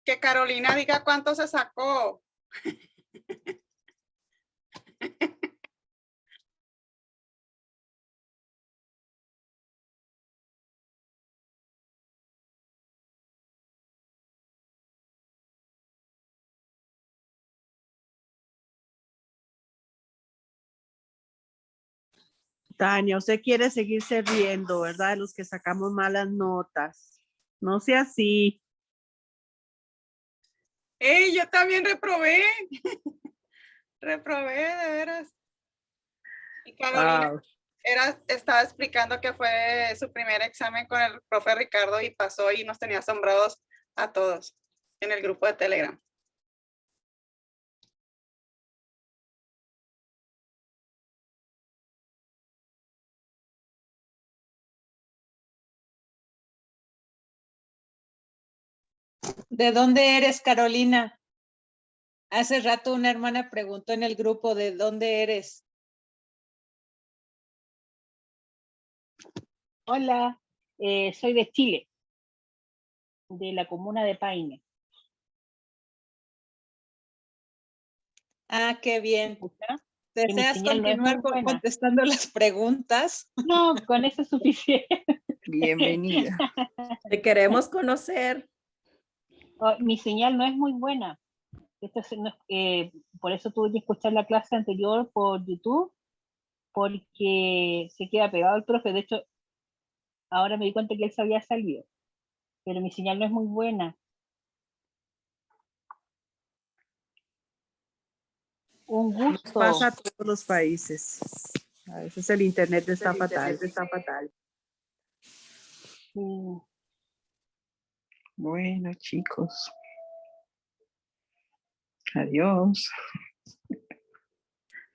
Que Carolina diga cuánto se sacó.
Tania, usted quiere seguirse riendo, ¿verdad? De los que sacamos malas notas. No sea así.
¡Ey, yo también reprobé! Reprobé, de veras. Y Carolina
Wow.
estaba explicando que fue su primer examen con el profe Ricardo y pasó y nos tenía asombrados a todos en el grupo de Telegram.
¿De dónde eres, Carolina? Hace rato una hermana preguntó en el grupo, ¿de dónde eres?
Hola, soy de Chile, de la comuna de Paine.
Ah, qué bien.
¿Escucha?
¿Deseas
señal no es
continuar
muy buena.
contestando las preguntas?
No, con eso es suficiente.
Bienvenida. Te queremos conocer.
Oh, mi señal no es muy buena. Por eso tuve que escuchar la clase anterior por YouTube, porque se queda pegado el profe. De hecho, ahora me di cuenta que él se había salido, pero mi señal no es muy buena. Un
Nos pasa a
gusto.
todos los países. A veces el internet está fatal.
Sí.
Bueno, chicos. Adiós.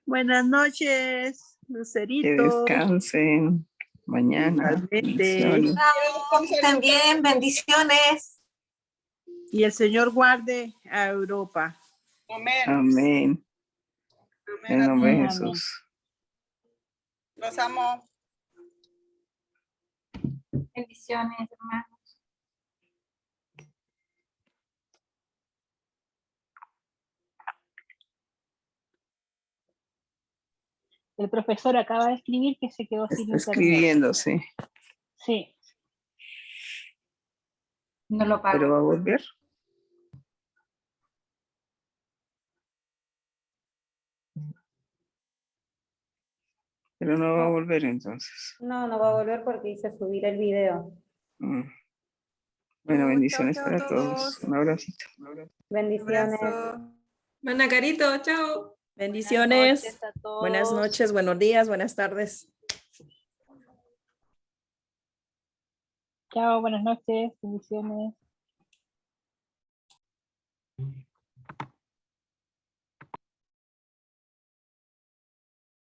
Buenas noches,
Que
Lucerito.
descansen. Mañana.
Igualmente.
Bendiciones.
También, bendiciones.
Y el Señor guarde a Europa.
Amén.
Amén. En
Amén.
nombre de
Amén.
Jesús.
Los amo.
Bendiciones, hermano.
El profesor acaba de escribir que se quedó sin
Está
internet.
escribiéndose.
Sí.
No lo pago.
Pero va a volver. Pero no va a volver entonces.
No, no va a volver porque hice subir el video.
Mm. Bueno, bendiciones
chao
para
a
todos.
todos.
Un abracito.
Bendiciones.
Mana Carito, chao.
Bendiciones.
Buenas noches a todos.
Buenas noches, buenos días, buenas tardes.
Chao, buenas noches, bendiciones.